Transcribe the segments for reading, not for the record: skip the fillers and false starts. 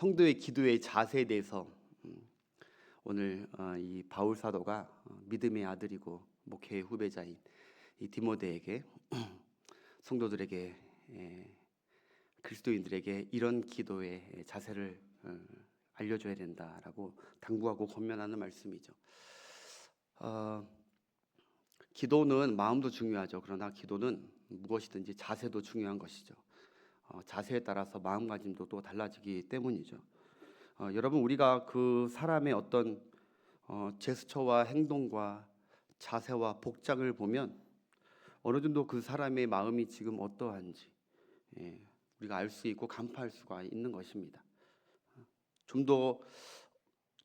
성도의 기도의 자세에 대해서 오늘 이 바울 사도가 믿음의 아들이고 목회의 후배자인 이 디모데에게 성도들에게 그리스도인들에게 이런 기도의 자세를 알려줘야 된다라고 당부하고 권면하는 말씀이죠. 기도는 마음도 중요하죠. 그러나 기도는 무엇이든지 자세도 중요한 것이죠. 자세에 따라서 마음가짐도 또 달라지기 때문이죠. 여러분, 우리가 그 사람의 어떤 제스처와 행동과 자세와 복장을 보면 어느 정도 그 사람의 마음이 지금 어떠한지 우리가 알 수 있고 간파할 수가 있는 것입니다. 좀 더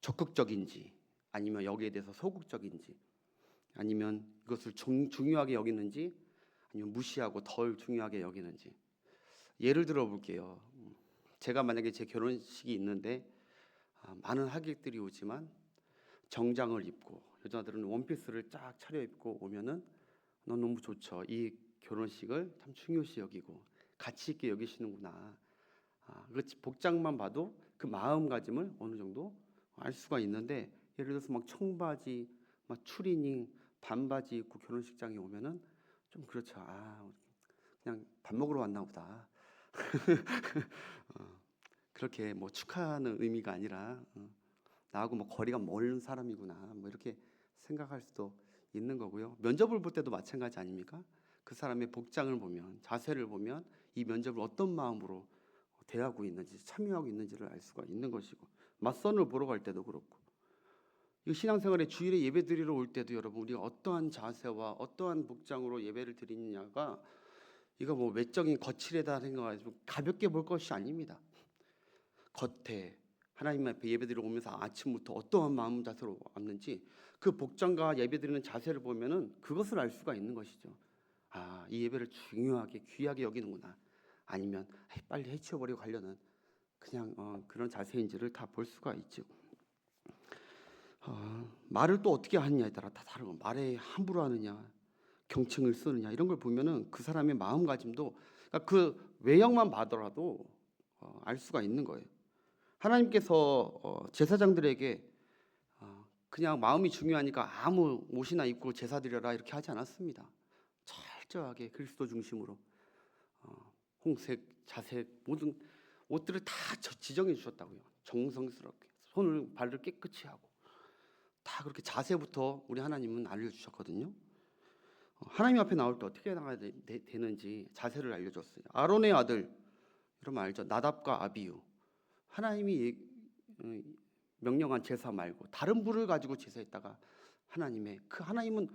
적극적인지 아니면 여기에 대해서 소극적인지 아니면 이것을 중요하게 여기는지 아니면 무시하고 덜 중요하게 여기는지. 예를 들어 볼게요. 제가 만약에 제 결혼식이 있는데 많은 하객들이 오지만 정장을 입고 여자들은 원피스를 쫙 차려입고 오면은 너무 좋죠. 이 결혼식을 참 중요시 여기고 가치 있게 여기시는구나. 그 복장만 봐도 그 마음가짐을 어느 정도 알 수가 있는데, 예를 들어서 막 청바지, 막 추리닝, 반바지 입고 결혼식장에 오면은 좀 그렇죠. 그냥 밥 먹으러 왔나 보다. 그렇게 뭐 축하하는 의미가 아니라 나하고 뭐 거리가 멀은 사람이구나 뭐 이렇게 생각할 수도 있는 거고요. 면접을 볼 때도 마찬가지 아닙니까? 그 사람의 복장을 보면, 자세를 보면 이 면접을 어떤 마음으로 대하고 있는지, 참여하고 있는지를 알 수가 있는 것이고, 맞선을 보러 갈 때도 그렇고, 이 신앙생활의 주일에 예배 드리러 올 때도 여러분, 우리가 어떠한 자세와 어떠한 복장으로 예배를 드리느냐가 이거 뭐 외적인 거칠에다 생각하지 가볍게 볼 것이 아닙니다. 겉에 하나님 앞에 예배드리러 오면서 아침부터 어떠한 마음 자세로 왔는지 그 복장과 예배드리는 자세를 보면은 그것을 알 수가 있는 것이죠. 이 예배를 중요하게 귀하게 여기는구나, 아니면 빨리 해치워버리고 가려는 그냥 그런 자세인지를 다 볼 수가 있죠. 말을 또 어떻게 하느냐에 따라 다 다르고, 말에 함부로 하느냐, 경칭을 쓰느냐, 이런 걸 보면은 그 사람의 마음가짐도, 그러니까 그 외형만 봐더라도 알 수가 있는 거예요. 하나님께서 제사장들에게 그냥 마음이 중요하니까 아무 옷이나 입고 제사 드려라 이렇게 하지 않았습니다. 철저하게 그리스도 중심으로 홍색, 자색 모든 옷들을 다 지정해 주셨다고요. 정성스럽게 손을 발을 깨끗이 하고 다 그렇게 자세부터 우리 하나님은 알려주셨거든요. 하나님 앞에 나올 때 어떻게 나가야 되는지 자세를 알려줬어요. 아론의 아들, 여러분 알죠? 나답과 아비유. 하나님이 명령한 제사 말고 다른 불을 가지고 제사했다가 하나님은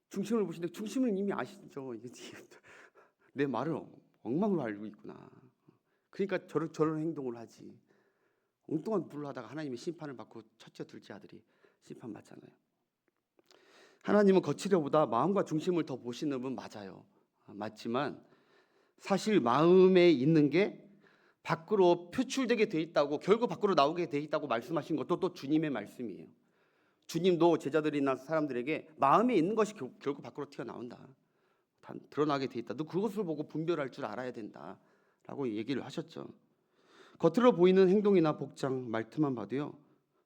중심을 보시는데, 중심을 이미 아시죠? 내 말을 엉망으로 알고 있구나. 그러니까 저런 행동을 하지. 엉뚱한 불을 하다가 하나님의 심판을 받고 첫째 둘째 아들이 심판받잖아요. 하나님은 거칠어보다 마음과 중심을 더 보시는 분 맞아요. 맞지만 사실 마음에 있는 게 밖으로 표출되게 돼 있다고, 결국 밖으로 나오게 돼 있다고 말씀하신 것도 또 주님의 말씀이에요. 주님도 제자들이나 사람들에게 마음에 있는 것이 결국 밖으로 튀어나온다, 드러나게 돼 있다, 너 그것을 보고 분별할 줄 알아야 된다 라고 얘기를 하셨죠. 겉으로 보이는 행동이나 복장, 말투만 봐도요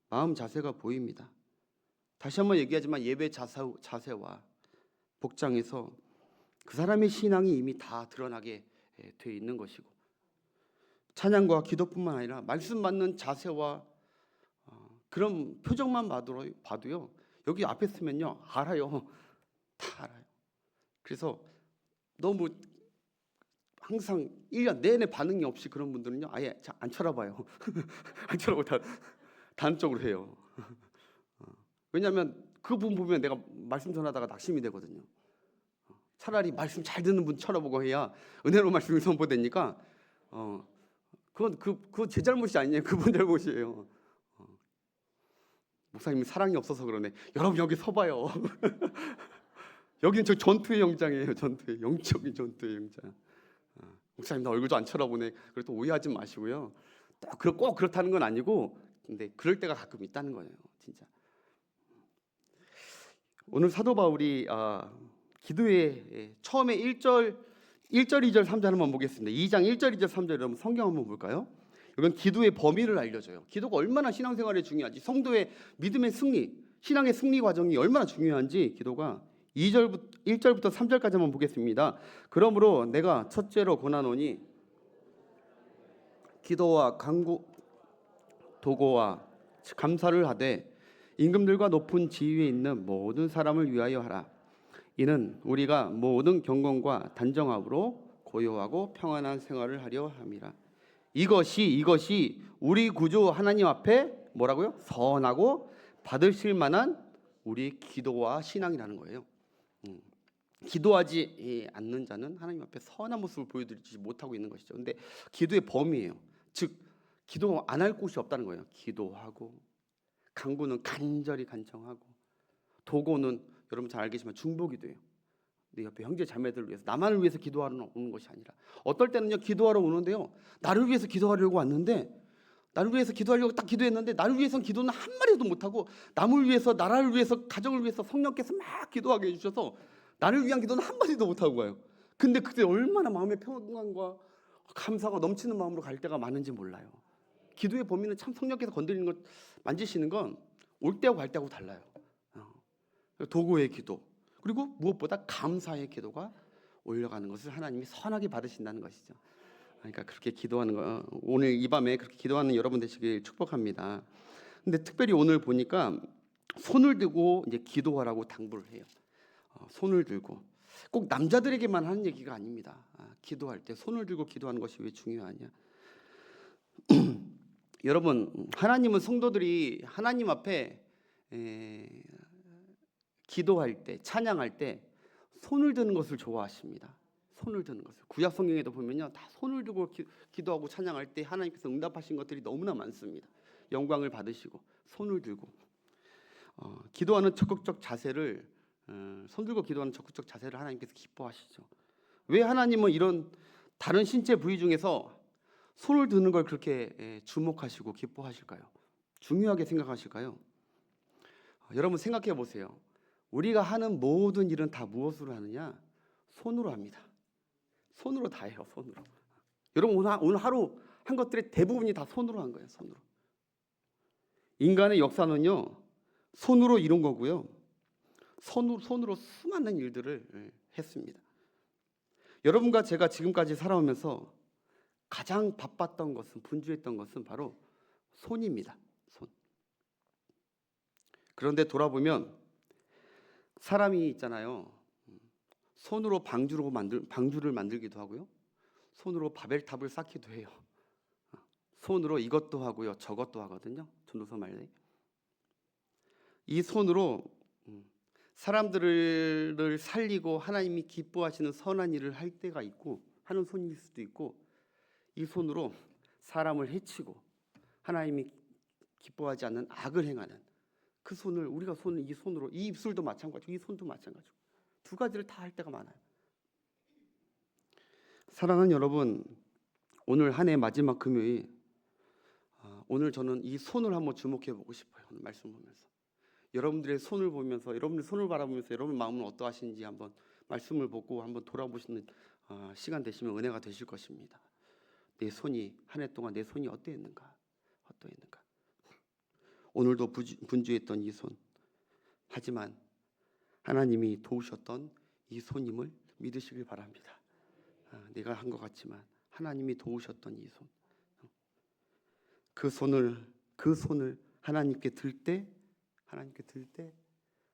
마음 자세가 보입니다. 다시 한번 얘기하지만 예배 자세와 복장에서 그 사람의 신앙이 이미 다 드러나게 돼 있는 것이고, 찬양과 기도뿐만 아니라 말씀 받는 자세와 그런 표정만 봐도요 여기 앞에 쓰면요 알아요. 다 알아요. 그래서 너무 항상 1년 내내 반응이 없이 그런 분들은요 아예 안 쳐다봐요. 안 쳐다보고 단적으로 해요. 왜냐하면 그분 보면 내가 말씀 전하다가 낙심이 되거든요. 차라리 말씀 잘 듣는 분 쳐다보고 해야 은혜로 말씀이 선포되니까 그건 제 잘못이 아니에요. 그분 잘못이에요. 목사님이 사랑이 없어서 그러네. 여러분 여기 서봐요. 여긴 저 전투의 영장이에요. 영적인 전투의 영장. 목사님 나 얼굴도 안 쳐다보네. 그래도 오해하지 마시고요. 꼭 그렇다는 건 아니고, 근데 그럴 때가 가끔 있다는 거예요. 진짜. 오늘 사도 바울이 기도의 처음에 1절, 2절, 3절 한번 보겠습니다. 2장 1절, 2절, 3절 여러분 성경 한번 볼까요? 이건 기도의 범위를 알려줘요. 기도가 얼마나 신앙생활에 중요한지, 성도의 믿음의 승리, 신앙의 승리 과정이 얼마나 중요한지 기도가 1절부터 3절까지 한번 보겠습니다. 그러므로 내가 첫째로 권하노니 기도와 간구 도고와 감사를 하되 임금들과 높은 지위에 있는 모든 사람을 위하여 하라. 이는 우리가 모든 경건과 단정함으로 고요하고 평안한 생활을 하려 함이라. 이것이 우리 구주 하나님 앞에 뭐라고요? 선하고 받으실 만한 우리 기도와 신앙이라는 거예요. 기도하지 않는 자는 하나님 앞에 선한 모습을 보여드리지 못하고 있는 것이죠. 근데 기도의 범위예요. 즉 기도 안 할 곳이 없다는 거예요. 기도하고, 간구는 간절히 간청하고, 도고는 여러분 잘 알겠지만 중보기도예요. 내 옆에 형제 자매들을 위해서, 나만을 위해서 기도하러 오는 것이 아니라, 어떨 때는요 기도하러 오는데요, 나를 위해서 기도하려고 왔는데, 나를 위해서 기도하려고 딱 기도했는데 나를 위해서는 기도는 한 마디도 못하고 남을 위해서, 나라를 위해서, 가정을 위해서 성령께서 막 기도하게 해주셔서 나를 위한 기도는 한 마디도 못하고 가요. 근데 그때 얼마나 마음의 평안과 감사가 넘치는 마음으로 갈 때가 많은지 몰라요. 기도의 범위는 참 성령께서 건드리는 것, 만지시는 건 올 때하고 갈 때하고 달라요. 도구의 기도, 그리고 무엇보다 감사의 기도가 올려가는 것을 하나님이 선하게 받으신다는 것이죠. 그러니까 그렇게 기도하는 거, 오늘 이 밤에 그렇게 기도하는 여러분 되시길 축복합니다. 근데 특별히 오늘 보니까 손을 들고 이제 기도하라고 당부를 해요. 손을 들고, 꼭 남자들에게만 하는 얘기가 아닙니다. 기도할 때 손을 들고 기도하는 것이 왜 중요하냐? 여러분, 하나님은 성도들이 하나님 앞에 기도할 때, 찬양할 때 손을 드는 것을 좋아하십니다. 손을 드는 것을. 구약 성경에도 보면요, 다 손을 들고 기도하고 찬양할 때 하나님께서 응답하신 것들이 너무나 많습니다. 영광을 받으시고 손을 들고 기도하는 적극적 자세를, 손 들고 기도하는 적극적 자세를 하나님께서 기뻐하시죠. 왜 하나님은 이런 다른 신체 부위 중에서 손을 드는 걸 그렇게 주목하시고 기뻐하실까요? 중요하게 생각하실까요? 여러분 생각해 보세요. 우리가 하는 모든 일은 다 무엇으로 하느냐? 손으로 합니다. 손으로 다 해요. 손으로. 여러분 오늘 하루 한 것들의 대부분이 다 손으로 한 거예요. 손으로. 인간의 역사는요, 손으로 이룬 거고요. 손으로 수많은 일들을 했습니다. 여러분과 제가 지금까지 살아오면서 가장 바빴던 것은, 분주했던 것은 바로 손입니다. 손. 그런데 돌아보면 사람이 있잖아요. 손으로 방주를 만들기도 하고요. 손으로 바벨탑을 쌓기도 해요. 손으로 이것도 하고요, 저것도 하거든요. 전도서 말에. 이 손으로 사람들을 살리고 하나님이 기뻐하시는 선한 일을 할 때가 있고, 하는 손일 수도 있고, 이 손으로 사람을 해치고 하나님이 기뻐하지 않는 악을 행하는 그 손을, 우리가 이 손으로, 이 입술도 마찬가지고 이 손도 마찬가지고 두 가지를 다 할 때가 많아요. 사랑하는 여러분, 오늘 한 해 마지막 금요일, 오늘 저는 이 손을 한번 주목해 보고 싶어요. 오늘 말씀 보면서 여러분들의 손을 보면서, 여러분들 손을 바라보면서 여러분 마음은 어떠하신지 한번 말씀을 보고 한번 돌아보시는 시간 되시면 은혜가 되실 것입니다. 내 손이, 한 해 동안 내 손이 어떠했는가? 오늘도 분주했던 이 손, 하지만 하나님이 도우셨던 이 손임을 믿으시길 바랍니다. 내가 한 것 같지만 하나님이 도우셨던 이 손, 그 손을 하나님께 들 때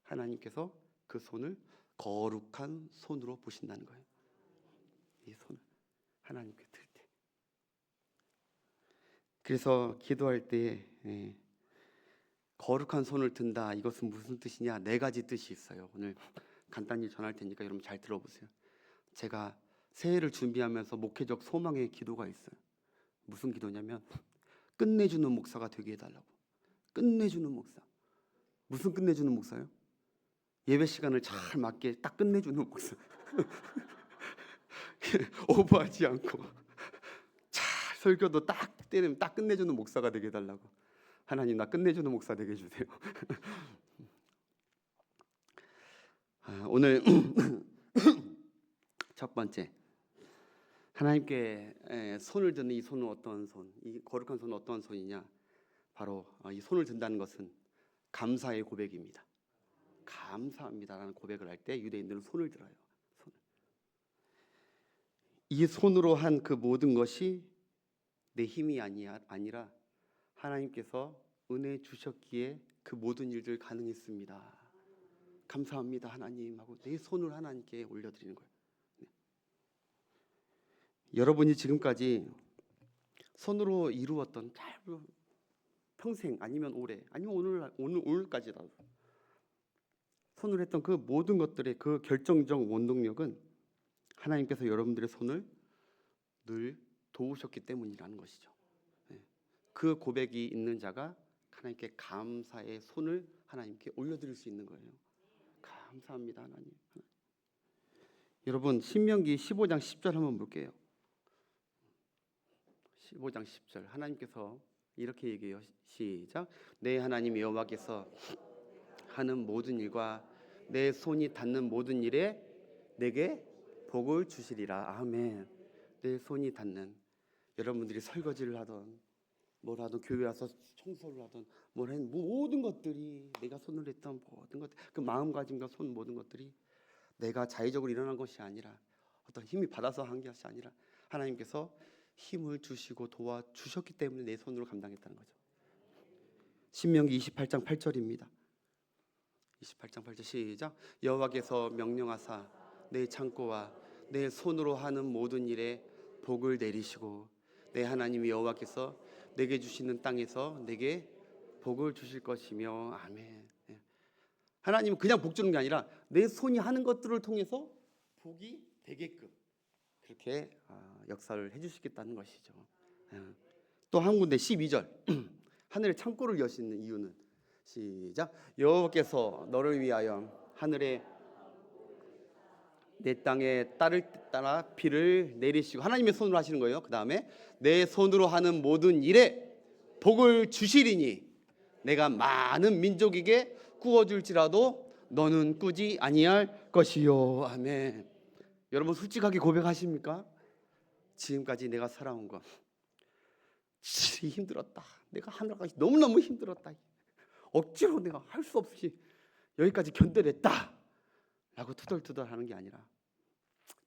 하나님께서 그 손을 거룩한 손으로 보신다는 거예요. 이 손을 하나님께 들 때. 그래서 기도할 때 거룩한 손을 든다, 이것은 무슨 뜻이냐? 네 가지 뜻이 있어요. 오늘 간단히 전할 테니까 여러분 잘 들어보세요. 제가 새해를 준비하면서 목회적 소망의 기도가 있어요. 무슨 기도냐면 끝내주는 목사가 되게 해달라고. 끝내주는 목사. 무슨 끝내주는 목사요? 예배 시간을 잘 맞게 딱 끝내주는 목사. 오버하지 않고 잘 설교도 딱 때리면 딱 끝내주는 목사가 되게 해달라고. 하나님, 나 끝내주는 목사 되게 해주세요. 오늘 첫 번째, 하나님께 손을 드는 이 손은 어떤 손, 이 거룩한 손은 어떤 손이냐? 바로 이 손을 든다는 것은 감사의 고백입니다. 감사합니다라는 고백을 할 때 유대인들은 손을 들어요. 손을. 이 손으로 한 그 모든 것이 내 힘이 아니라 하나님께서 은혜 주셨기에 그 모든 일들 가능했습니다. 감사합니다 하나님 하고 내 손을 하나님께 올려드리는 거예요. 네. 여러분이 지금까지 손으로 이루었던 짧은 평생 아니면 올해 아니면 오늘까지라도 손으로 했던 그 모든 것들의 그 결정적 원동력은 하나님께서 여러분들의 손을 늘 도우셨기 때문이라는 것이죠. 네. 그 고백이 있는 자가 하나님께 감사의 손을 하나님께 올려드릴 수 있는 거예요. 감사합니다 하나님. 여러분 신명기 15장 10절 한번 볼게요. 15장 10절 하나님께서 이렇게 얘기해요. 시작. 내 하나님 여호와께서 하는 모든 일과 내 손이 닿는 모든 일에 내게 복을 주시리라. 아멘. 내 손이 닿는, 여러분들이 설거지를 하던 뭘 하든 교회 와서 청소를 하던 뭘 하든 모든 것들이 내가 손을 했던 모든 것들, 그 마음가짐과 손 모든 것들이 내가 자의적으로 일어난 것이 아니라 어떤 힘이 받아서 한 것이 아니라 하나님께서 힘을 주시고 도와주셨기 때문에 내 손으로 감당했다는 거죠. 신명기 28장 8절입니다. 28장 8절 시작. 여호와께서 명령하사 내 창고와 내 손으로 하는 모든 일에 복을 내리시고 내 하나님 여호와께서 내게 주시는 땅에서 내게 복을 주실 것이며. 아멘. 하나님은 그냥 복 주는 게 아니라 내 손이 하는 것들을 통해서 복이 되게끔 그렇게 역사를 해주시겠다는 것이죠. 또 한 군데 12절 하늘의 창고를 여시는 이유는 시작. 여호와께서 너를 위하여 하늘에 내 땅에 딸을 따라 비를 내리시고 하나님의 손으로 하시는 거예요. 그 다음에 내 손으로 하는 모든 일에 복을 주시리니 내가 많은 민족에게 꾸어줄지라도 너는 꾸지 아니할 것이요. 아멘. 여러분 솔직하게 고백하십니까? 지금까지 내가 살아온 것 진짜 힘들었다. 내가 하늘까지 너무너무 힘들었다. 억지로 내가 할 수 없이 여기까지 견뎌냈다 라고 투덜투덜 하는 게 아니라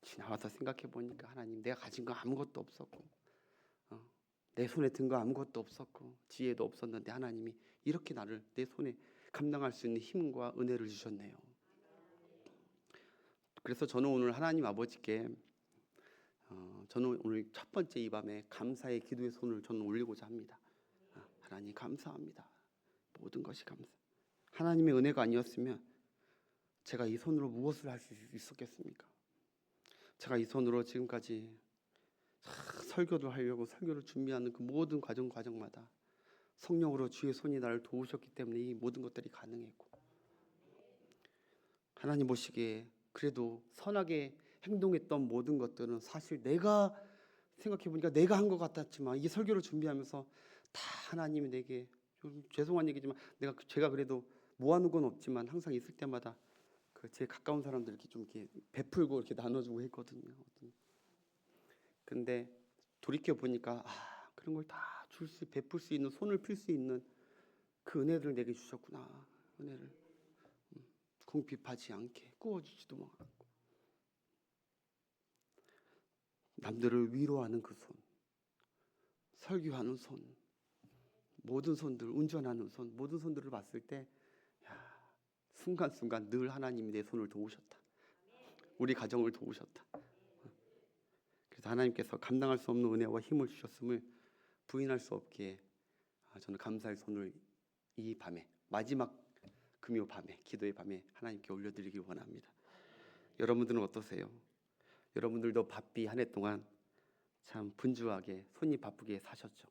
지나와서 생각해 보니까 하나님 내가 가진 거 아무것도 없었고 내 손에 든 거 아무것도 없었고 지혜도 없었는데 하나님이 이렇게 나를 내 손에 감당할 수 있는 힘과 은혜를 주셨네요. 그래서 저는 오늘 하나님 아버지께 저는 오늘 첫 번째 이 밤에 감사의 기도의 손을 저는 올리고자 합니다. 하나님 감사합니다. 모든 것이 감사. 하나님의 은혜가 아니었으면 제가 이 손으로 무엇을 할 수 있었겠습니까? 제가 이 손으로 지금까지 설교도 하려고 설교를 준비하는 그 모든 과정마다 성령으로 주의 손이 나를 도우셨기 때문에 이 모든 것들이 가능했고, 하나님 보시기에 그래도 선하게 행동했던 모든 것들은 사실 내가 생각해보니까 내가 한 것 같았지만 이 설교를 준비하면서 다 하나님이 내게, 좀 죄송한 얘기지만 제가 그래도 모아놓은 건 없지만 항상 있을 때마다 그 제 가까운 사람들 이렇게 좀 이렇게 베풀고 이렇게 나눠주고 했거든요. 근데 돌이켜 보니까 그런 걸 다 베풀 수 있는, 손을 필 수 있는 그 은혜를 내게 주셨구나. 은혜를 궁핍하지 않게 구워주지도 않고 남들을 위로하는 그 손, 설교하는 손, 모든 손들, 운전하는 손, 모든 손들을 봤을 때 순간순간 늘 하나님이 내 손을 도우셨다. 우리 가정을 도우셨다. 그래서 하나님께서 감당할 수 없는 은혜와 힘을 주셨음을 부인할 수 없기에 저는 감사의 손을 이 밤에, 마지막 금요 밤에, 기도의 밤에 하나님께 올려드리기 원합니다. 여러분들은 어떠세요? 여러분들도 바삐 한 해 동안 참 분주하게 손이 바쁘게 사셨죠.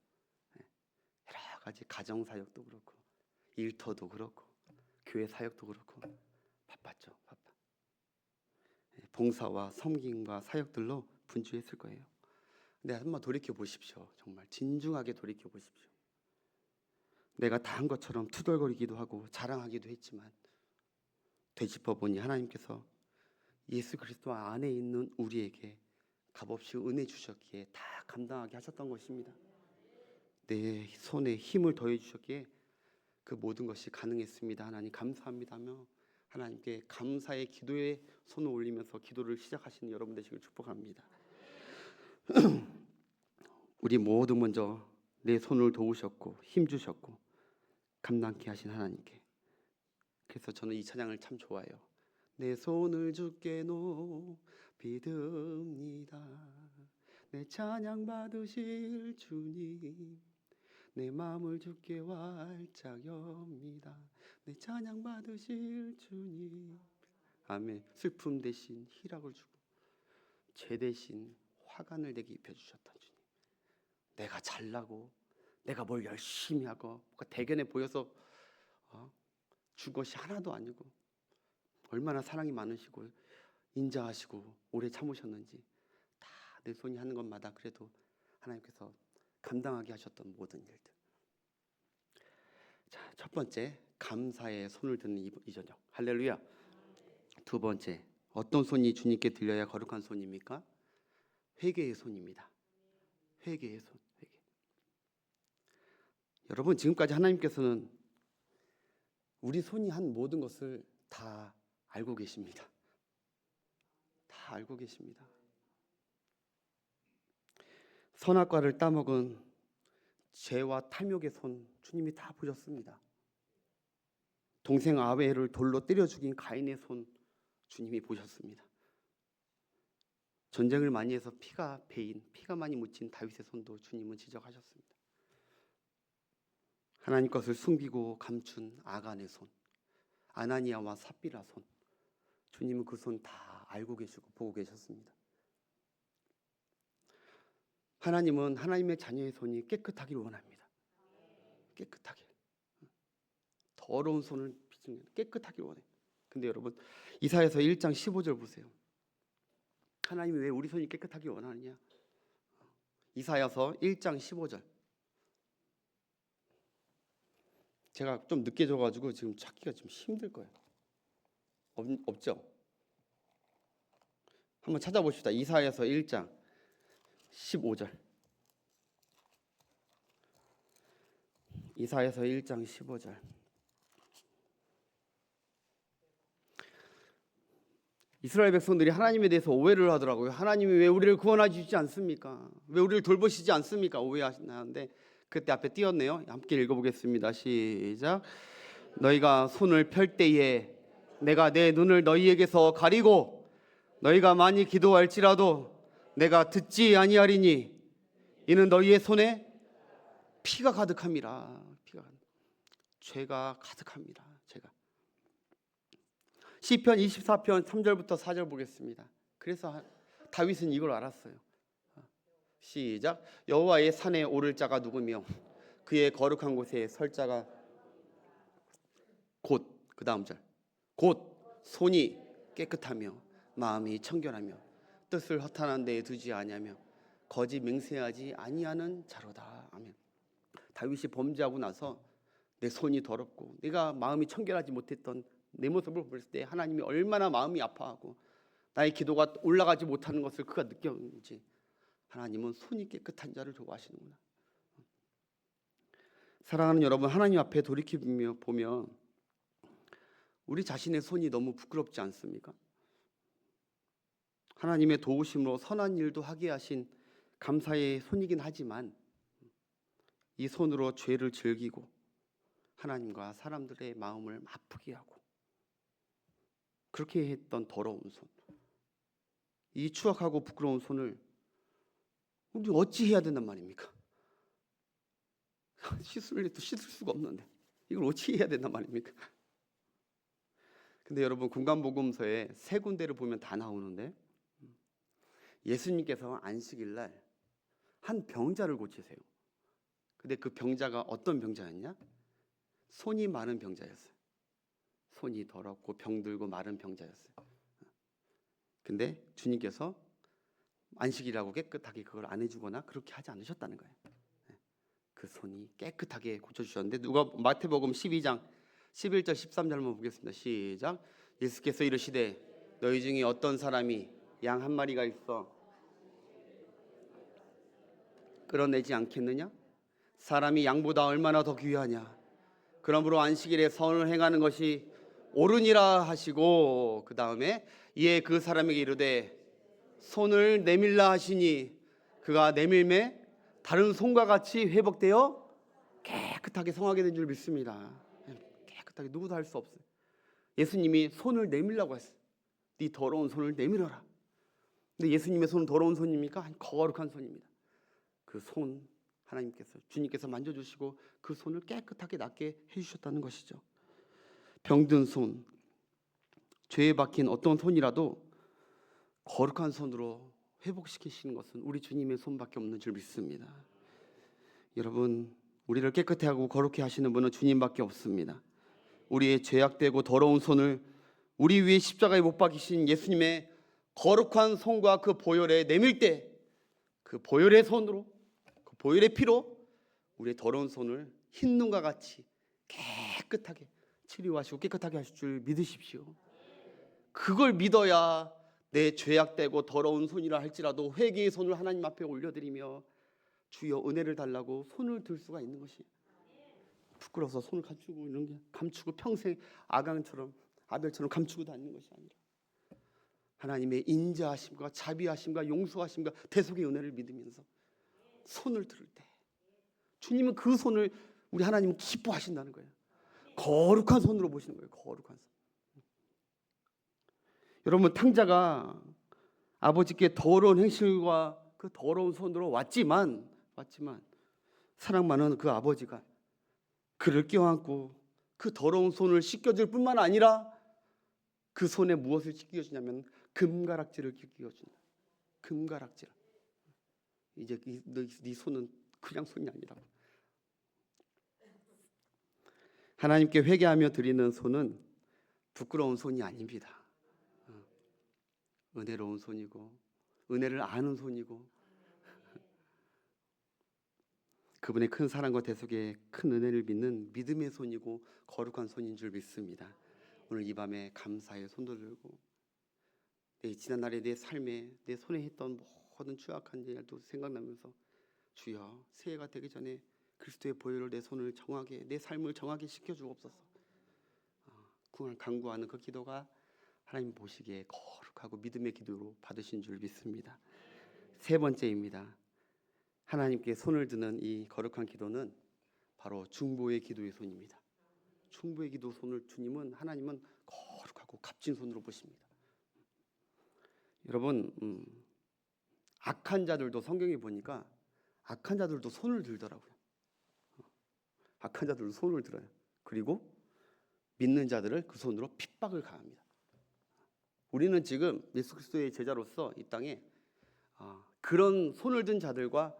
여러 가지 가정 사역도 그렇고 일터도 그렇고 교회 사역도 그렇고 바빴죠. 봉사와 섬김과 사역들로 분주했을 거예요. 근데 한번 돌이켜 보십시오. 정말 진중하게 돌이켜 보십시오. 내가 다 한 것처럼 투덜거리기도 하고 자랑하기도 했지만 되짚어 보니 하나님께서 예수 그리스도 안에 있는 우리에게 값없이 은혜 주셨기에 다 감당하게 하셨던 것입니다. 내 손에 힘을 더해 주셨기에 그 모든 것이 가능했습니다. 하나님 감사합니다며 하나님께 감사의 기도에 손을 올리면서 기도를 시작하시는 여러분 되시길 축복합니다. 우리 모두 먼저 내 손을 도우셨고 힘 주셨고 감당케 하신 하나님께, 그래서 저는 이 찬양을 참 좋아해요. 내 손을 주께 높이 듭니다. 내 찬양 받으실 주님, 내 마음을 주께 활짝 엽니다. 내 찬양 받으실 주님. 아멘. 슬픔 대신 희락을 주고 죄 대신 화관을 내게 입혀주셨던 주님. 내가 잘나고 내가 뭘 열심히 하고 뭔가 대견해 보여서 준 것이 하나도 아니고 얼마나 사랑이 많으시고 인자하시고 오래 참으셨는지 다 내 손이 하는 것마다 그래도 하나님께서 감당하게 하셨던 모든 일들. 자, 첫 번째, 감사의 손을 드는 이 저녁. 할렐루야. 두 번째, 어떤 손이 주님께 들려야 거룩한 손입니까? 회개의 손입니다. 회개의 손. 회개. 여러분, 지금까지 하나님께서는 우리 손이 한 모든 것을 다 알고 계십니다. 다 알고 계십니다. 선악과를 따먹은 죄와 탐욕의 손 주님이 다 보셨습니다. 동생 아벨을 돌로 때려 죽인 가인의 손 주님이 보셨습니다. 전쟁을 많이 해서 피가 많이 묻힌 다윗의 손도 주님은 지적하셨습니다. 하나님 것을 숨기고 감춘 아간의 손, 아나니아와 삽비라 손, 주님은 그 손 다 알고 계시고 보고 계셨습니다. 하나님은 하나님의 자녀의 손이 깨끗하기를 원합니다. 깨끗하게. 더러운 손을 깨끗하기를 원해요. 근데 여러분, 이사야서 1장 15절 보세요. 하나님이 왜 우리 손이 깨끗하기 원하느냐? 이사야서 1장 15절. 제가 좀 늦게 줘가지고 지금 찾기가 좀 힘들 거예요. 없죠? 한번 찾아봅시다. 이사야서 1장 15절. 이사야서 1장 15절. 이스라엘 백성들이 하나님에 대해서 오해를 하더라고요. 하나님이 왜 우리를 구원해 주시지 않습니까? 왜 우리를 돌보시지 않습니까? 오해하시는데 그때 앞에 띄었네요. 함께 읽어보겠습니다. 시작. 너희가 손을 펼 때에 내가 내 눈을 너희에게서 가리고 너희가 많이 기도할지라도 내가 듣지 아니하리니 이는 너희의 손에 피가 가득함이라. 죄가 가득합니다. 죄가. 시편 24편 3절부터 4절 보겠습니다. 그래서 다윗은 이걸 알았어요. 시작. 여호와의 산에 오를 자가 누구며 그의 거룩한 곳에 설 자가 곧, 그 다음 절, 곧 손이 깨끗하며 마음이 청결하며 뜻을 허탄한 데에 두지 아니하며 거짓 맹세하지 아니하는 자로다. 아멘. 다윗이 범죄하고 나서 내 손이 더럽고 내가 마음이 청결하지 못했던 내 모습을 볼 때 하나님이 얼마나 마음이 아파하고 나의 기도가 올라가지 못하는 것을 그가 느꼈는지, 하나님은 손이 깨끗한 자를 좋아하시는구나. 사랑하는 여러분, 하나님 앞에 돌이켜 보면 우리 자신의 손이 너무 부끄럽지 않습니까? 하나님의 도우심으로 선한 일도 하게 하신 감사의 손이긴 하지만 이 손으로 죄를 즐기고 하나님과 사람들의 마음을 아프게 하고 그렇게 했던 더러운 손, 이 추악하고 부끄러운 손을 우리 어찌 해야 된단 말입니까? 씻을래도 씻을 수가 없는데 이걸 어찌 해야 된단 말입니까? 근데 여러분, 군간복음서에 세 군데를 보면 다 나오는데 예수님께서 안식일날 한 병자를 고치세요. 근데 그 병자가 어떤 병자였냐? 손이 마른 병자였어요. 손이 더럽고 병들고 마른 병자였어요. 근데 주님께서 안식이라고 깨끗하게 그걸 안 해주거나 그렇게 하지 않으셨다는 거예요. 그 손이 깨끗하게 고쳐주셨는데, 누가 마태복음 12장 11절 13절만 보겠습니다. 시작. 예수께서 이르시되 너희 중에 어떤 사람이 양 한 마리가 있어 끌어내지 않겠느냐? 사람이 양보다 얼마나 더 귀하냐? 그러므로 안식일에 선을 행하는 것이 옳으니라 하시고, 그 다음에 이에 그 사람에게 이르되 손을 내밀라 하시니 그가 내밀매 다른 손과 같이 회복되어 깨끗하게 성하게 된 줄 믿습니다. 깨끗하게 누구도 할 수 없어요. 예수님이 손을 내밀라고 했어요. 네 더러운 손을 내밀어라. 근데 예수님의 손은 더러운 손입니까? 아니, 거룩한 손입니다. 그 손 하나님께서, 주님께서 만져주시고 그 손을 깨끗하게 낫게 해주셨다는 것이죠. 병든 손, 죄에 박힌 어떤 손이라도 거룩한 손으로 회복시키시는 것은 우리 주님의 손밖에 없는 줄 믿습니다. 여러분, 우리를 깨끗게 하고 거룩해 하시는 분은 주님밖에 없습니다. 우리의 죄악되고 더러운 손을 우리 위에 십자가에 못 박히신 예수님의 거룩한 손과 그 보혈에 내밀 때 그 보혈의 손으로, 그 보혈의 피로 우리의 더러운 손을 흰 눈과 같이 깨끗하게 치료하시고 깨끗하게 하실 줄 믿으십시오. 그걸 믿어야 내 죄악되고 더러운 손이라 할지라도 회개의 손을 하나님 앞에 올려드리며 주여 은혜를 달라고 손을 들 수가 있는 것이, 부끄러워서 손을 감추고 이런 게, 감추고 평생 아강처럼 아벨처럼 감추고 다니는 것이 아니라 하나님의 인자하심과 자비하심과 용서하심과 대속의 은혜를 믿으면서 손을 들을 때 주님은 그 손을, 우리 하나님은 기뻐하신다는 거예요. 거룩한 손으로 보시는 거예요. 거룩한 손. 여러분, 탕자가 아버지께 더러운 행실과 그 더러운 손으로 왔지만 사랑 많은 그 아버지가 그를 껴안고 그 더러운 손을 씻겨줄 뿐만 아니라 그 손에 무엇을 씻겨주냐면 금가락지를 씻겨준다. 금가락질. 이제 네 손은 그냥 손이 아니라 하나님께 회개하며 드리는 손은 부끄러운 손이 아닙니다. 은혜로운 손이고 은혜를 아는 손이고 그분의 큰 사랑과 대속에 큰 은혜를 믿는 믿음의 손이고 거룩한 손인 줄 믿습니다. 오늘 이 밤에 감사의 손도 들고 내 지난날의 내 삶에 내 손에 했던 모든 추악한 일도 생각나면서 주여 새해가 되기 전에 그리스도의 보혈을 내 손을 정하게, 내 삶을 정하게 시켜주옵소서. 간구하는 그 기도가 하나님 보시기에 거룩하고 믿음의 기도로 받으신 줄 믿습니다. 세 번째입니다. 하나님께 손을 드는 이 거룩한 기도는 바로 중보의 기도의 손입니다. 중보의 기도 손을 하나님은 거룩하고 값진 손으로 보십니다. 여러분, 악한 자들도 성경에 보니까 악한 자들도 손을 들더라고요. 악한 자들도 손을 들어요. 그리고 믿는 자들을 그 손으로 핍박을 가합니다. 우리는 지금 예수 그리스도의 제자로서 이 땅에 그런 손을 든 자들과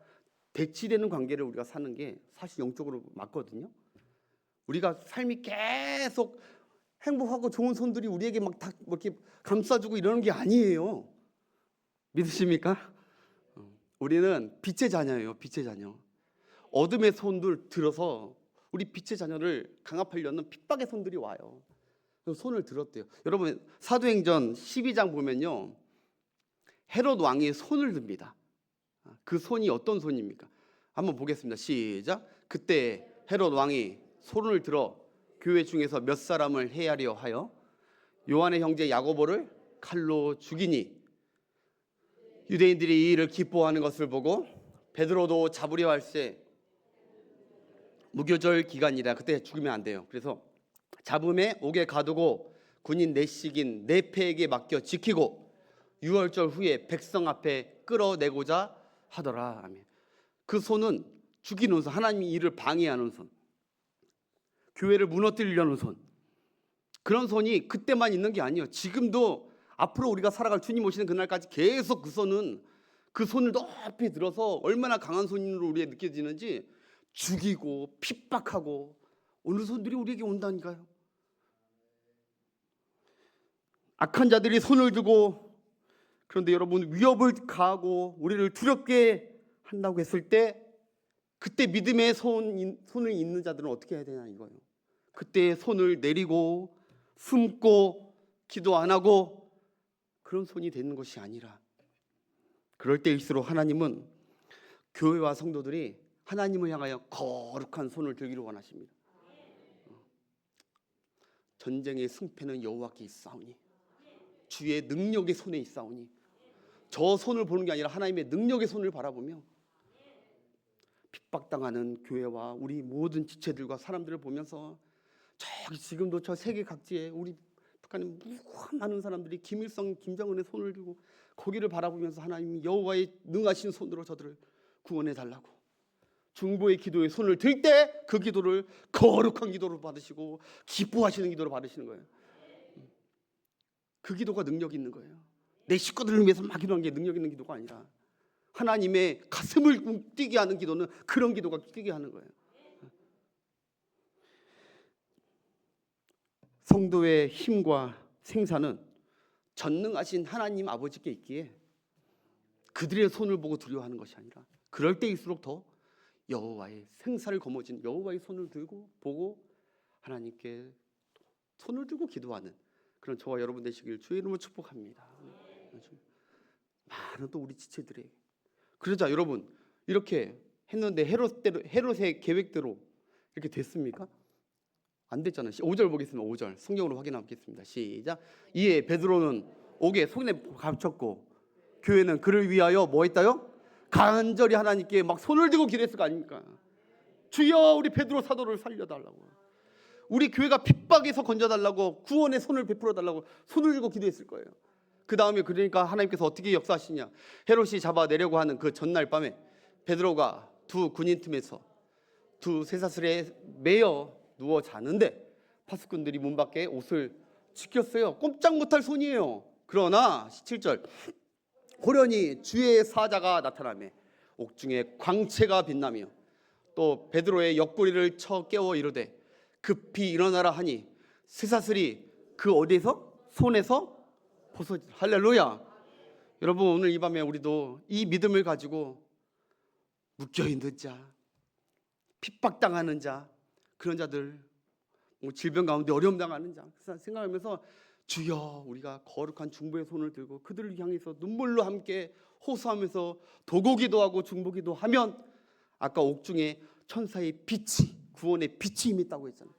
대치되는 관계를 우리가 사는 게 사실 영적으로 맞거든요. 우리가 삶이 계속 행복하고 좋은 손들이 우리에게 막 다 이렇게 감싸주고 이러는 게 아니에요. 믿으십니까? 우리는 빛의 자녀예요. 빛의 자녀. 어둠의 손들 들어서 우리 빛의 자녀를 강압하려는 핍박의 손들이 와요. 손을 들었대요. 여러분, 사도행전 12장 보면요, 헤롯 왕이 손을 듭니다. 그 손이 어떤 손입니까? 한번 보겠습니다. 시작. 그때 헤롯 왕이 손을 들어 교회 중에서 몇 사람을 해하려 하여 요한의 형제 야고보를 칼로 죽이니 유대인들이 이 일을 기뻐하는 것을 보고 베드로도 잡으려 할세 무교절 기간이라, 그때 죽으면 안 돼요. 그래서 잡음에 옥에 가두고 군인 넷씩인 네 패에게 맡겨 지키고 유월절 후에 백성 앞에 끌어내고자 하더라. 아멘. 그 손은 죽이는 손, 하나님의 일을 방해하는 손, 교회를 무너뜨리려는 손, 그런 손이 그때만 있는 게 아니에요. 지금도 앞으로 우리가 살아갈 주님 오시는 그날까지 계속 그 손을 높이 들어서 얼마나 강한 손으로 우리에게 느껴지는지 죽이고 핍박하고 어느 손들이 우리에게 온다니까요. 악한 자들이 손을 들고, 그런데 여러분, 위협을 가하고 우리를 두렵게 한다고 했을 때 그때 믿음의 손을 잇는 자들은 어떻게 해야 되냐 이거예요. 그때 손을 내리고 숨고 기도 안 하고 그런 손이 되는 것이 아니라, 그럴 때일수록 하나님은 교회와 성도들이 하나님을 향하여 거룩한 손을 들기를 원하십니다. 전쟁의 승패는 여호와께 있사오니 주의 능력의 손에 있사오니, 저 손을 보는 게 아니라 하나님의 능력의 손을 바라보며 핍박당하는 교회와 우리 모든 지체들과 사람들을 보면서, 저기 지금도 저 세계 각지에 우리 북한에 많은 사람들이 김일성, 김정은의 손을 들고 거기를 바라보면서 하나님 여호와의 능하신 손으로 저들을 구원해 달라고, 중보의 기도에 손을 들 때 그 기도를 거룩한 기도로 받으시고 기뻐하시는 기도로 받으시는 거예요. 그 기도가 능력 있는 거예요. 내 식구들을 위해서 막 기도하는 게 능력 있는 기도가 아니라 하나님의 가슴을 뛰게 하는 기도는 그런 기도가 뛰게 하는 거예요. 성도의 힘과 생사는 전능하신 하나님 아버지께 있기에 그들의 손을 보고 두려워하는 것이 아니라 그럴 때일수록 더 여호와의 생사를 거머쥔 여호와의 손을 들고 보고 하나님께 손을 들고 기도하는 그런 저와 여러분 되시길 주의 이름으로 축복합니다. 많은 또 우리 지체들에게. 그러자 여러분, 이렇게 했는데 헤롯의 계획대로 이렇게 됐습니까? 안 됐잖아요. 5절 보겠습니다. 5절 성경으로 확인하겠습니다. 시작. 이에 베드로는 옥에 손에 갇혔고 교회는 그를 위하여 뭐 했다요? 간절히 하나님께 막 손을 들고 기도했을 거 아닙니까? 주여 우리 베드로 사도를 살려달라고, 우리 교회가 핍박에서 건져달라고, 구원의 손을 베풀어달라고 손을 들고 기도했을 거예요. 그 다음에 그러니까 하나님께서 어떻게 역사하시냐, 헤롯이 잡아내려고 하는 그 전날 밤에 베드로가 두 군인 틈에서 두 쇠사슬에 매여 누워 자는데 파수꾼들이 문 밖에 옷을 지켰어요. 꼼짝 못할 손이에요. 그러나 17절 호련히 주의 사자가 나타나며 옥중에 광채가 빛나며 또 베드로의 옆구리를 쳐 깨워 이르되 급히 일어나라 하니 쇠사슬이 그 어디에서? 손에서 벗어지. 할렐루야. 여러분, 오늘 이 밤에 우리도 이 믿음을 가지고 묶여있는 자, 핍박당하는 자, 그런 자들, 질병 가운데 어려움 당하는 자 생각하면서 주여 우리가 거룩한 중보의 손을 들고 그들을 향해서 눈물로 함께 호소하면서 도고기도 하고 중보기도 하면 아까 옥중에 천사의 빛이, 구원의 빛이 임했다고 했잖아요.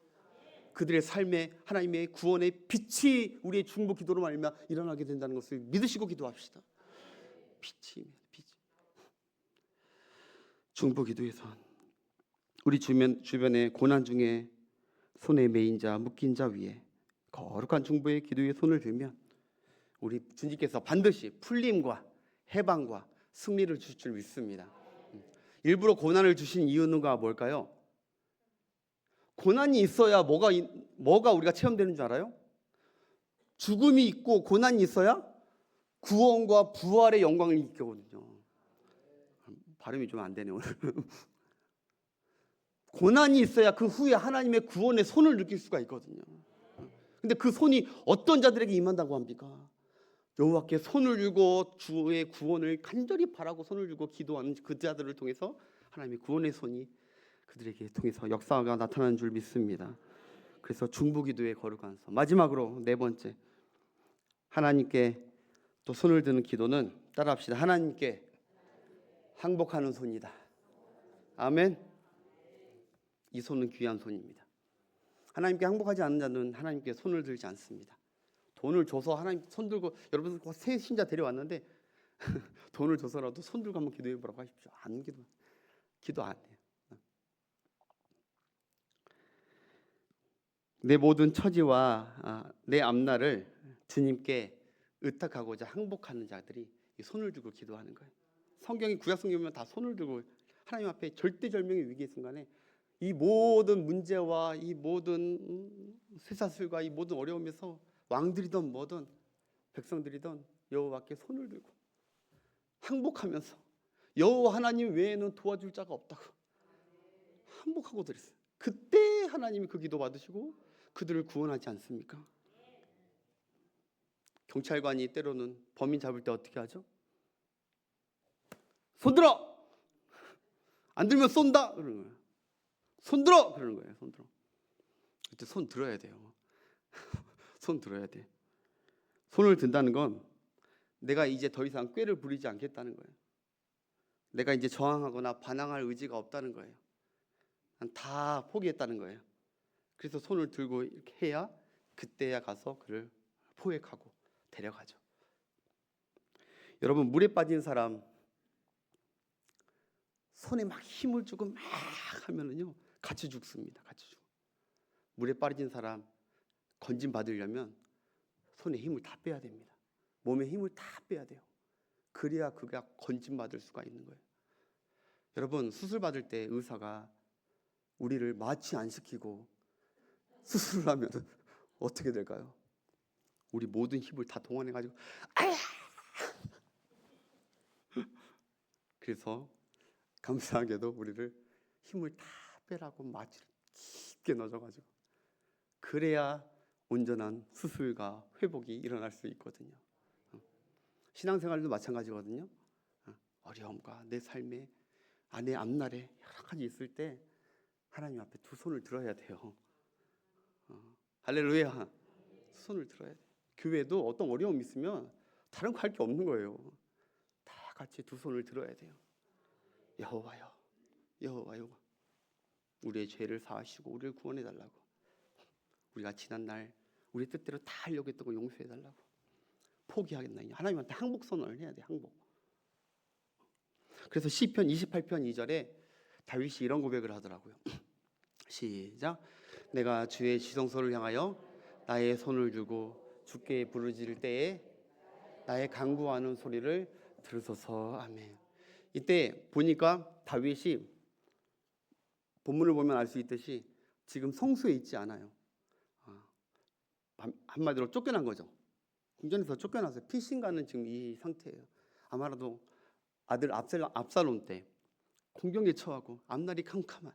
그들의 삶에 하나님의 구원의 빛이 우리의 중보 기도로 말미암아 일어나게 된다는 것을 믿으시고 기도합시다. 빛이. 중보 기도에서 우리 주변의 고난 중에 손에 매인 자, 묶인 자 위에 거룩한 중보의 기도에 손을 들면 우리 주님께서 반드시 풀림과 해방과 승리를 주실 줄 믿습니다. 일부러 고난을 주신 이유는 뭘까요? 고난이 있어야 뭐가 우리가 체험되는 줄 알아요? 죽음이 있고 고난이 있어야 구원과 부활의 영광을 느끼거든요. 발음이 좀 안 되네 오늘. 고난이 있어야 그 후에 하나님의 구원의 손을 느낄 수가 있거든요. 근데 그 손이 어떤 자들에게 임한다고 합니까? 여호와께 손을 들고 주의 구원을 간절히 바라고 손을 들고 기도하는 그 자들을 통해서 하나님의 구원의 손이 그들에게 통해서 역사가 나타나는 줄 믿습니다. 그래서 중보기도의 거룩한 손. 마지막으로 네 번째, 하나님께 또 손을 드는 기도는 따라합시다. 하나님께 항복하는 손이다. 아멘. 이 손은 귀한 손입니다. 하나님께 항복하지 않는 자는 하나님께 손을 들지 않습니다. 돈을 줘서 하나님 손 들고, 여러분 새 신자 데려왔는데 돈을 줘서라도 손 들고 한번 기도해 보라고 하십시오. 안 기도 안 해요. 내 모든 처지와 내 앞날을 주님께 의탁하고자 항복하는 자들이 이 손을 들고 기도하는 거예요. 성경이 구약 성경 보면 다 손을 들고 하나님 앞에 절대절명의 위기의 순간에 이 모든 문제와 이 모든 쇠사슬과 이 모든 어려움에서 왕들이든 뭐든 백성들이든 여호와께 손을 들고 항복하면서 여호와 하나님 외에는 도와줄 자가 없다고 항복하고 드렸어요. 그때 하나님이 그 기도 받으시고 그들을 구원하지 않습니까? 경찰관이 때로는 범인 잡을 때 어떻게 하죠? 손 들어! 안 들면 쏜다! 그러는 거예요. 손 들어! 그러는 거예요. 손 들어. 그때 손 들어야 돼요. 손 들어야 돼. 손을 든다는 건 내가 이제 더 이상 꾀를 부리지 않겠다는 거예요. 내가 이제 저항하거나 반항할 의지가 없다는 거예요. 난 다 포기했다는 거예요. 그래서 손을 들고 이렇게 해야 그때야 가서 그를 포획하고 데려가죠. 여러분, 물에 빠진 사람 손에 막 힘을 주고 막 하면은요 같이 죽습니다. 같이 죽어. 물에 빠진 사람 건짐 받으려면 손에 힘을 다 빼야 됩니다. 몸에 힘을 다 빼야 돼요. 그래야 그가 건짐 받을 수가 있는 거예요. 여러분, 수술 받을 때 의사가 우리를 마취 안 시키고 수술을 하면 어떻게 될까요? 우리 모든 힘을 다 동원해 가지고 아야! 그래서 감사하게도 우리를 힘을 다 빼라고 마취를 깊게 넣어가지고 그래야 온전한 수술과 회복이 일어날 수 있거든요. 신앙생활도 마찬가지거든요. 어려움과 내 삶에 내 앞날에 여러 가지 있을 때 하나님 앞에 두 손을 들어야 돼요. 할렐루야. 두 손을 들어야 돼요. 교회도 어떤 어려움이 있으면 다른 거 할 게 없는 거예요. 다 같이 두 손을 들어야 돼요. 여호와여, 여호와여, 우리의 죄를 사하시고 우리를 구원해 달라고. 우리가 지난 날 우리 뜻대로 다 하려고 했던 거 용서해 달라고. 포기하겠나요? 하나님한테 항복 선언을 해야 돼. 항복. 그래서 시편 28편 2절에 다윗이 이런 고백을 하더라고요. 시작. 내가 주의 지성소를 향하여 나의 손을 들고 주께 부르짖을 때에 나의 간구하는 소리를 들으소서. 아멘. 이때 보니까 다윗이 본문을 보면 알 수 있듯이 지금 성소에 있지 않아요. 한마디로 쫓겨난 거죠. 궁전에서 쫓겨나서 피신가는 지금 이 상태예요. 아마도 아들 압살롬 때 공경에 처하고 앞날이 캄캄한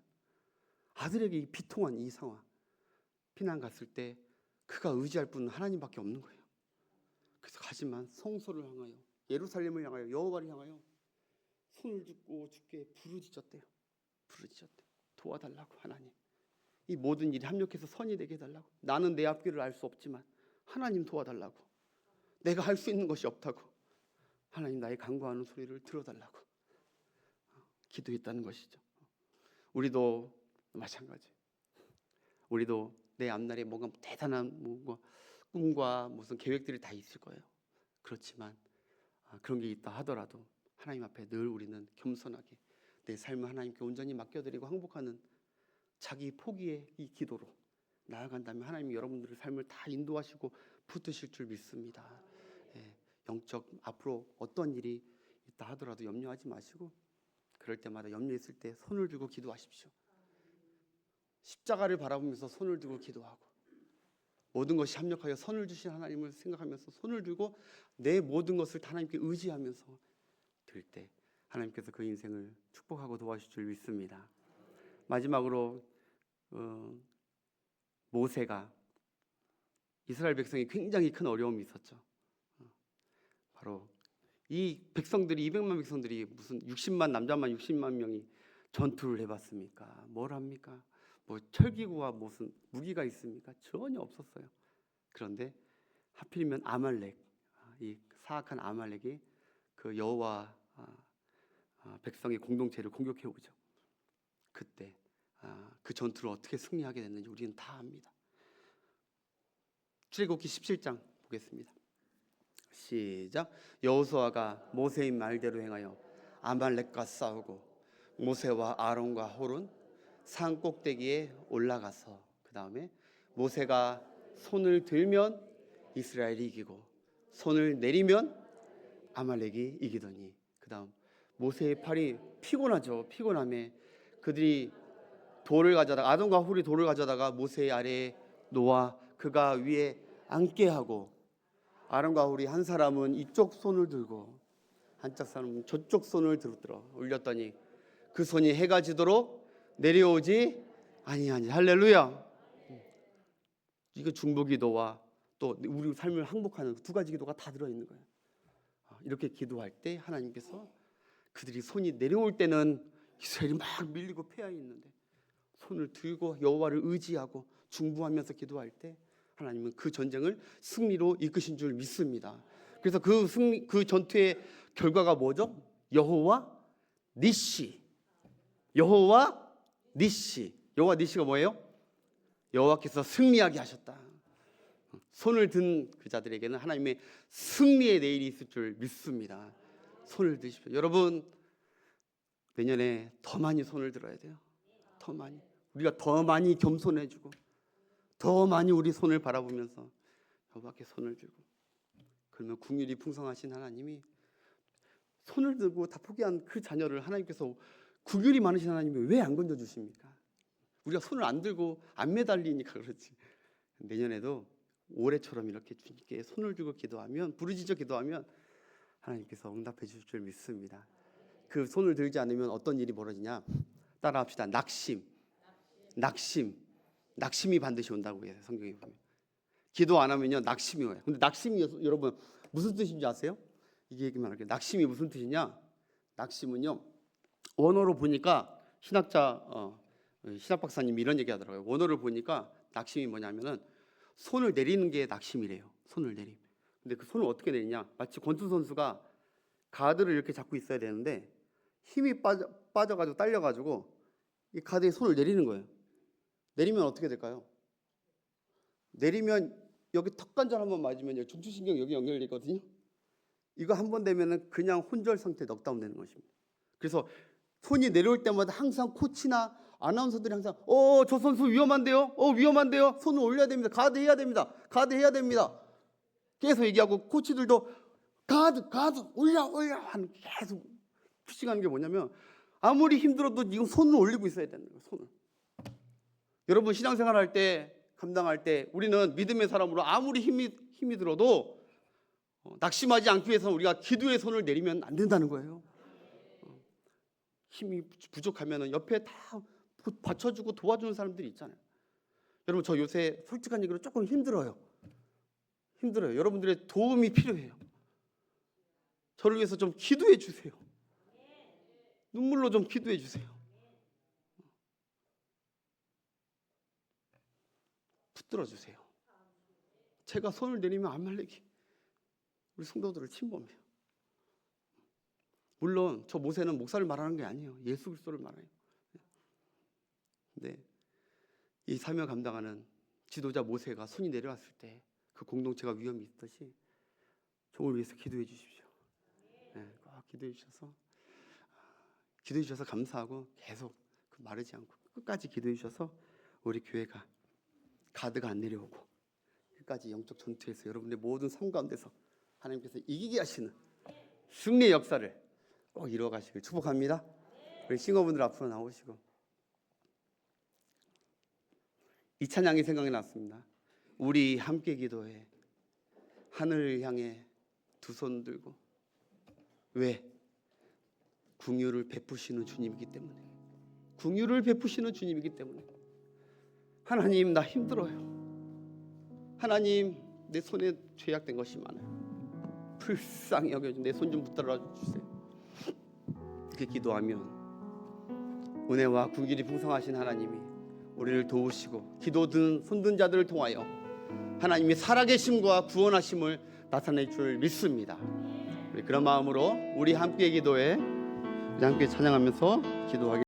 아들에게 비통한 이 상황, 피난 갔을 때 그가 의지할 분은 하나님밖에 없는 거예요. 그래서 가지만 성소를 향하여 예루살렘을 향하여 여호와를 향하여 손을 줍고 주께 부르짖었대요. 도와달라고. 하나님, 이 모든 일이 합력해서 선이 되게 해달라고. 나는 내 앞길을 알 수 없지만 하나님 도와달라고. 내가 할 수 있는 것이 없다고. 하나님, 나의 간구하는 소리를 들어달라고 기도했다는 것이죠. 우리도 마찬가지. 우리도 내 앞날에 뭔가 대단한 뭔가 꿈과 무슨 계획들이 다 있을 거예요. 그렇지만 그런 게 있다 하더라도 하나님 앞에 늘 우리는 겸손하게 내 삶을 하나님께 온전히 맡겨드리고 항복하는 자기 포기의 이 기도로 나아간다면 하나님이 여러분들의 삶을 다 인도하시고 붙드실 줄 믿습니다. 영적 앞으로 어떤 일이 있다 하더라도 염려하지 마시고 그럴 때마다 염려했을 때 손을 들고 기도하십시오. 십자가를 바라보면서 손을 들고 기도하고 모든 것이 합력하여 선을 주신 하나님을 생각하면서 손을 들고 내 모든 것을 하나님께 의지하면서 들 때 하나님께서 그 인생을 축복하고 도와주실 줄 믿습니다. 마지막으로 모세가 이스라엘 백성이 굉장히 큰 어려움이 있었죠. 바로 이 백성들이 200만 백성들이 무슨 60만 남자만 60만 명이 전투를 해봤습니까? 뭘 합니까? 뭐 철기구와 무슨 무기가 있습니까? 전혀 없었어요. 그런데 하필이면 아말렉, 이 사악한 아말렉이 그 여호와 백성의 공동체를 공격해 오죠. 그때 그 전투를 어떻게 승리하게 됐는지 우리는 다 압니다. 출애굽기 17장 보겠습니다. 시작. 여호수아가 모세의 말대로 행하여 아말렉과 싸우고 모세와 아론과 홀은 산 꼭대기에 올라가서 그 다음에 모세가 손을 들면 이스라엘이 이기고 손을 내리면 아말렉이 이기더니 그 다음 모세의 팔이 피곤하죠. 피곤함에 그들이 돌을 가져다가 아론과 홀이 돌을 가져다가 모세의 아래에 놓아 그가 위에 앉게 하고 아론과 홀이 한 사람은 이쪽 손을 들고 한쪽 사람은 저쪽 손을 들어 올렸더니 그 손이 해가 지도록 내려오지 아니하니. 할렐루야. 이거 중보기도와 또 우리 삶을 항복하는 두 가지 기도가 다 들어있는 거예요. 이렇게 기도할 때 하나님께서 그들이 손이 내려올 때는 이스라엘이 막 밀리고 패하여 있는데 손을 들고 여호와를 의지하고 중보하면서 기도할 때 하나님은 그 전쟁을 승리로 이끄신 줄 믿습니다. 그래서 그 전투의 결과가 뭐죠? 여호와 니시. 여호와 니시. 여호와 니시가 뭐예요? 여호와께서 승리하게 하셨다. 손을 든 그 자들에게는 하나님의 승리의 내일이 있을 줄 믿습니다. 손을 드십시오. 여러분, 내년에 더 많이 손을 들어야 돼요. 더 많이. 우리가 더 많이 겸손해지고 더 많이 우리 손을 바라보면서 여호와께 손을 들고, 그러면 긍휼이 풍성하신 하나님이 손을 들고 다 포기한 그 자녀를 하나님께서, 긍휼이 많으신 하나님이 왜 안 건져주십니까? 우리가 손을 안 들고 안 매달리니까 그렇지. 내년에도 올해처럼 이렇게 주님께 손을 들고 기도하면, 부르짖어 기도하면 하나님께서 응답해 주실 줄 믿습니다. 그 손을 들지 않으면 어떤 일이 벌어지냐? 따라합시다. 낙심이 반드시 온다고 해요. 성경에 보면. 기도 안 하면요, 낙심이 와요. 근데 낙심이 여러분 무슨 뜻인지 아세요? 이게 얘기만 할게요. 낙심이 무슨 뜻이냐? 낙심은요, 원어로 보니까 신학 박사님이 이런 얘기 하더라고요. 원어를 보니까 낙심이 뭐냐면은 손을 내리는 게 낙심이래요. 손을 내림. 근데 그 손을 어떻게 내리냐? 마치 권투 선수가 가드를 이렇게 잡고 있어야 되는데 힘이 빠져가지고 딸려가지고 이 가드에 손을 내리는 거예요. 내리면 어떻게 될까요? 내리면 여기 턱관절 한번 맞으면 중추신경 여기 연결되거든요. 이거 한 번 되면은 그냥 혼절 상태 넉다운 되는 것입니다. 그래서 손이 내려올 때마다 항상 코치나 아나운서들이 항상 저 선수 위험한데요. 위험한데요. 손을 올려야 됩니다. 가드 해야 됩니다. 계속 얘기하고, 코치들도 가드 올려 하는, 계속 푸싱하는 게 뭐냐면, 아무리 힘들어도 지금 손을 올리고 있어야 되는 거예요. 손을. 여러분, 신앙생활 할 때, 감당할 때 우리는 믿음의 사람으로 아무리 힘이 들어도 낙심하지 않기 위해서 우리가 기도의 손을 내리면 안 된다는 거예요. 힘이 부족하면 옆에 다 받쳐주고 도와주는 사람들이 있잖아요. 여러분, 저 요새 솔직한 얘기로 조금 힘들어요. 여러분들의 도움이 필요해요. 저를 위해서 좀 기도해 주세요. 눈물로 좀 기도해 주세요. 붙들어 주세요. 제가 손을 내리면 안 말리기. 우리 성도들을 침범해요. 물론 저 모세는 목사를 말하는 게 아니에요. 예수 그리스도를 말해요. 근데 이 사명 감당하는 지도자 모세가 손이 내려왔을 때 그 공동체가 위험이 있듯이 저를 위해서 기도해 주십시오. 꼭 기도해 주셔서 감사하고, 계속 마르지 않고 끝까지 기도해 주셔서 우리 교회가 가드가 안 내려오고 끝까지 영적 전투에서 여러분의 모든 삶 가운데서 하나님께서 이기게 하시는 승리의 역사를 꼭 이루어 가시길 축복합니다. 우리 싱어분들 앞으로 나오시고, 이 찬양이 생각이 났습니다. 우리 함께 기도해. 하늘을 향해 두 손 들고. 왜? 긍휼을 베푸시는 주님이기 때문에. 하나님, 나 힘들어요. 하나님, 내 손에 죄악된 것이 많아요. 불쌍히 여겨주세요. 내 손 좀 붙들어 주세요. 이렇게 기도하면 은혜와 긍휼이 풍성하신 하나님이 우리를 도우시고, 기도든 손든 자들을 통하여 하나님이 살아계심과 구원하심을 나타낼 줄 믿습니다. 그런 마음으로 우리 함께 기도해, 우리 함께 찬양하면서 기도하겠습니다.